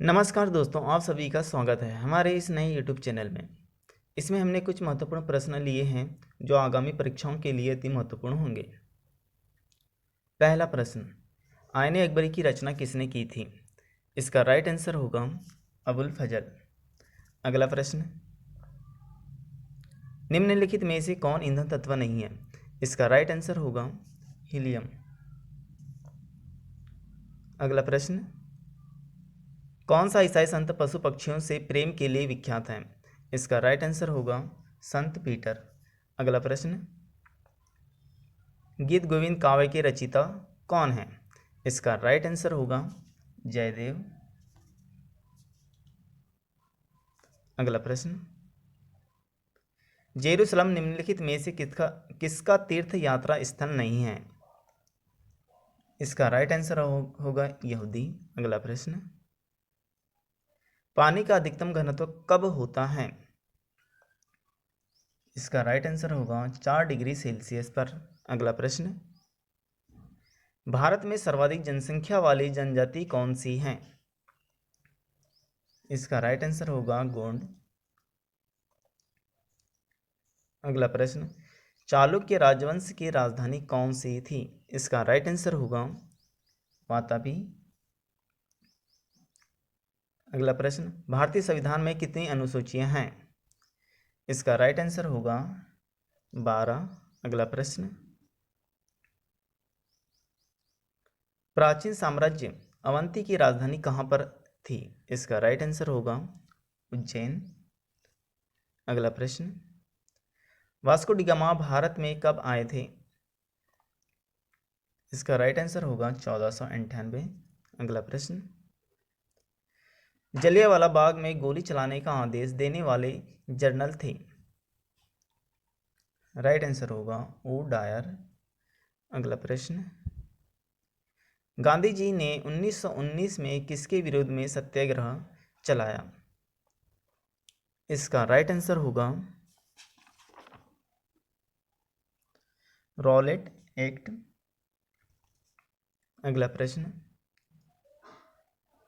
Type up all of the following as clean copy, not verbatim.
नमस्कार दोस्तों, आप सभी का स्वागत है हमारे इस नए यूट्यूब चैनल में। इसमें हमने कुछ महत्वपूर्ण प्रश्न लिए हैं जो आगामी परीक्षाओं के लिए अति महत्वपूर्ण होंगे। पहला प्रश्न, आईने अकबरी की रचना किसने की थी? इसका राइट आंसर होगा अबुल फजल। अगला प्रश्न, निम्नलिखित में से कौन ईंधन तत्व नहीं है? इसका राइट आंसर होगा हीलियम। अगला प्रश्न, कौन सा ईसाई संत पशु पक्षियों से प्रेम के लिए विख्यात है? इसका राइट आंसर होगा संत पीटर। अगला प्रश्न, गीत गोविंद काव्य के रचयिता कौन है? इसका राइट आंसर होगा जयदेव। अगला प्रश्न, जेरूसलम निम्नलिखित में से किसका तीर्थ यात्रा स्थल नहीं है? इसका राइट आंसर होगा यहूदी। अगला प्रश्न, पानी का अधिकतम घनत्व कब होता है? इसका राइट आंसर होगा 4 डिग्री सेल्सियस पर। अगला प्रश्न, भारत में सर्वाधिक जनसंख्या वाली जनजाति कौन सी है? इसका राइट आंसर होगा गोंड। अगला प्रश्न, चालुक्य राजवंश की राजधानी कौन सी थी? इसका राइट आंसर होगा वातापी। अगला प्रश्न, भारतीय संविधान में कितनी अनुसूचियां हैं? इसका राइट आंसर होगा 12। अगला प्रश्न, प्राचीन साम्राज्य अवंती की राजधानी कहाँ पर थी? इसका राइट आंसर होगा उज्जैन। अगला प्रश्न, वास्को डी गामा भारत में कब आए थे? इसका राइट आंसर होगा 1498। अगला प्रश्न, जलियांवाला बाग में गोली चलाने का आदेश देने वाले जनरल थे? राइट आंसर होगा ओ डायर। अगला प्रश्न, गांधी जी ने 1919 में किसके विरोध में सत्याग्रह चलाया? इसका राइट आंसर होगा रॉलेट एक्ट। अगला प्रश्न,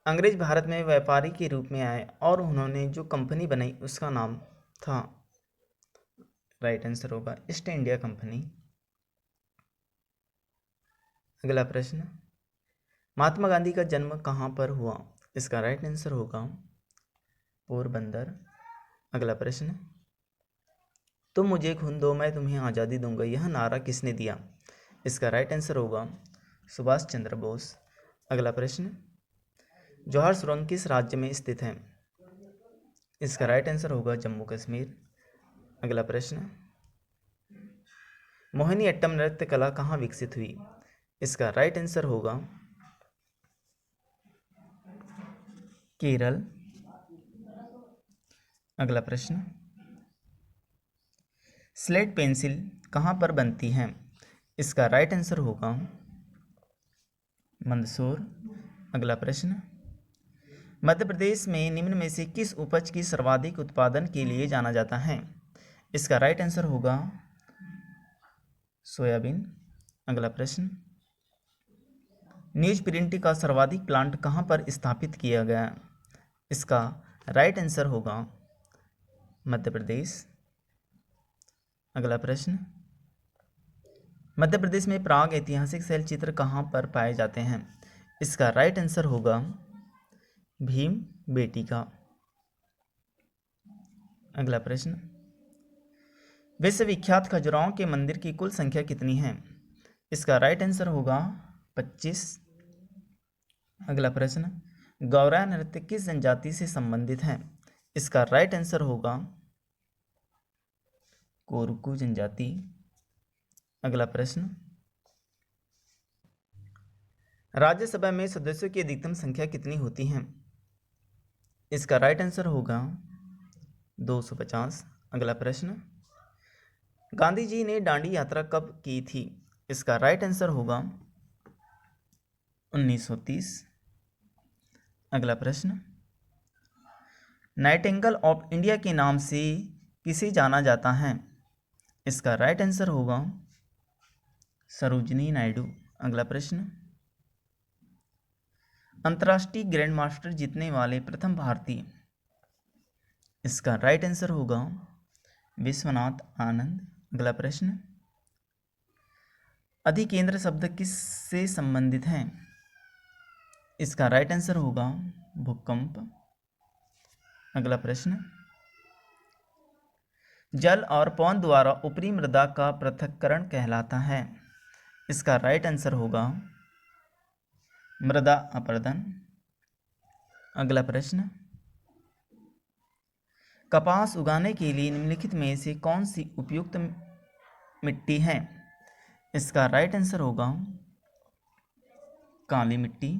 अंग्रेज भारत में व्यापारी के रूप में आए और उन्होंने जो कंपनी बनाई उसका नाम था? राइट आंसर होगा ईस्ट इंडिया कंपनी। अगला प्रश्न, महात्मा गांधी का जन्म कहाँ पर हुआ? इसका राइट आंसर होगा पोरबंदर। अगला प्रश्न, तुम मुझे खून दो मैं तुम्हें आज़ादी दूंगा, यह नारा किसने दिया? इसका राइट आंसर होगा सुभाष चंद्र बोस। अगला प्रश्न, जौहर सुरंग किस राज्य में स्थित है? इसका राइट आंसर होगा जम्मू कश्मीर। अगला प्रश्न, मोहिनीअट्टम नृत्य कला कहाँ विकसित हुई? इसका राइट आंसर होगा केरल। अगला प्रश्न, स्लेट पेंसिल कहाँ पर बनती है? इसका राइट आंसर होगा मंदसौर। अगला प्रश्न, मध्य प्रदेश में निम्न में से किस उपज की सर्वाधिक उत्पादन के लिए जाना जाता है? इसका राइट आंसर होगा सोयाबीन। अगला प्रश्न, न्यूज प्रिंटिंग का सर्वाधिक प्लांट कहाँ पर स्थापित किया गया? इसका राइट आंसर होगा मध्य प्रदेश। अगला प्रश्न, मध्य प्रदेश में प्राग ऐतिहासिक शैल चित्र कहाँ पर पाए जाते हैं? इसका राइट आंसर होगा भीम बेटिका। अगला प्रश्न, विश्वविख्यात खजुराहो के मंदिर की कुल संख्या कितनी है? इसका राइट आंसर होगा 25। अगला प्रश्न, गौरा नृत्य किस जनजाति से संबंधित है? इसका राइट आंसर होगा कोरकू जनजाति। अगला प्रश्न, राज्यसभा में सदस्यों की अधिकतम संख्या कितनी होती है? इसका राइट आंसर होगा 250। अगला प्रश्न, गांधी जी ने दांडी यात्रा कब की थी? इसका राइट आंसर होगा 1930। अगला प्रश्न, नाइटिंगेल ऑफ इंडिया के नाम से किसे जाना जाता है? इसका राइट आंसर होगा सरोजिनी नायडू। अगला प्रश्न, अंतर्राष्ट्रीय ग्रैंड मास्टर जीतने वाले प्रथम भारतीय, इसका राइट आंसर होगा विश्वनाथ आनंद। अगला प्रश्न, अधिकेंद्र शब्द किससे संबंधित है? इसका राइट आंसर होगा भूकंप। अगला प्रश्न, जल और पवन द्वारा ऊपरी मृदा का पृथक्करण कहलाता है। इसका राइट आंसर होगा मृदा अपरदन। अगला प्रश्न, कपास उगाने के लिए निम्नलिखित में से कौन सी उपयुक्त मिट्टी है? इसका राइट आंसर होगा काली मिट्टी।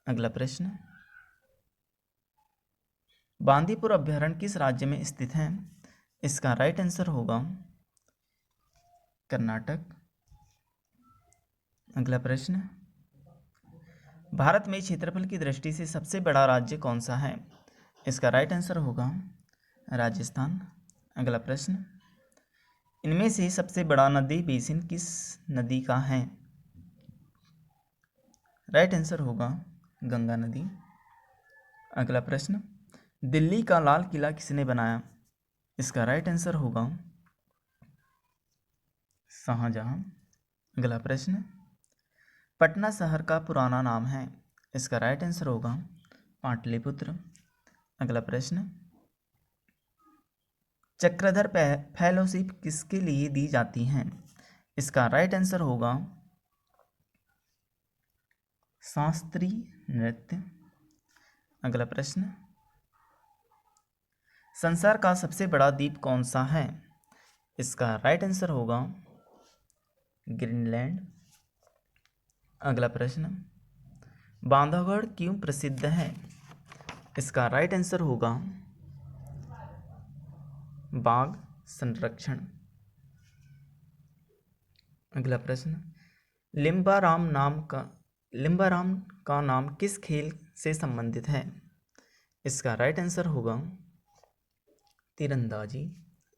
अगला प्रश्न, बांदीपुर अभ्यारण्य किस राज्य में स्थित है? इसका राइट आंसर होगा कर्नाटक। अगला प्रश्न, भारत में क्षेत्रफल की दृष्टि से सबसे बड़ा राज्य कौन सा है? इसका राइट आंसर होगा राजस्थान। अगला प्रश्न, इनमें से सबसे बड़ा नदी बेसिन किस नदी का है? राइट आंसर होगा गंगा नदी। अगला प्रश्न, दिल्ली का लाल किला किसने बनाया? इसका राइट आंसर होगा शाहजहां। अगला प्रश्न, पटना शहर का पुराना नाम है? इसका राइट आंसर होगा पाटलिपुत्र। अगला प्रश्न, चक्रधर फेलोशिप किसके लिए दी जाती हैं? इसका राइट आंसर होगा शास्त्रीय नृत्य। अगला प्रश्न, संसार का सबसे बड़ा द्वीप कौन सा है? इसका राइट आंसर होगा ग्रीनलैंड। अगला प्रश्न, बांधवगढ़ क्यों प्रसिद्ध है? इसका राइट आंसर होगा बाघ संरक्षण। अगला प्रश्न, लिम्बाराम का नाम किस खेल से संबंधित है? इसका राइट आंसर होगा तीरंदाजी।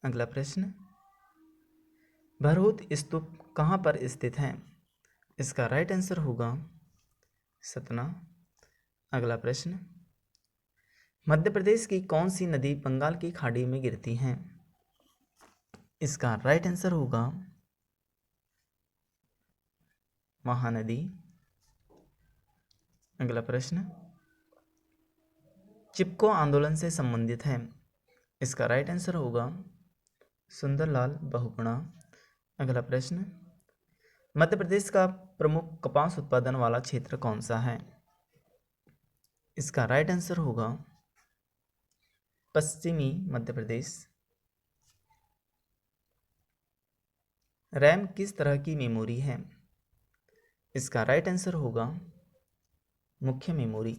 अगला प्रश्न, भरहुत स्तूप कहाँ पर स्थित है? इसका राइट आंसर होगा सतना। अगला प्रश्न, मध्य प्रदेश की कौन सी नदी बंगाल की खाड़ी में गिरती है? इसका राइट आंसर होगा महानदी। अगला प्रश्न, चिपको आंदोलन से संबंधित है? इसका राइट आंसर होगा सुंदरलाल बहुगुणा। अगला प्रश्न, मध्य प्रदेश का प्रमुख कपास उत्पादन वाला क्षेत्र कौन सा है? इसका राइट आंसर होगा पश्चिमी मध्य प्रदेश। रैम किस तरह की मेमोरी है? इसका राइट आंसर होगा मुख्य मेमोरी।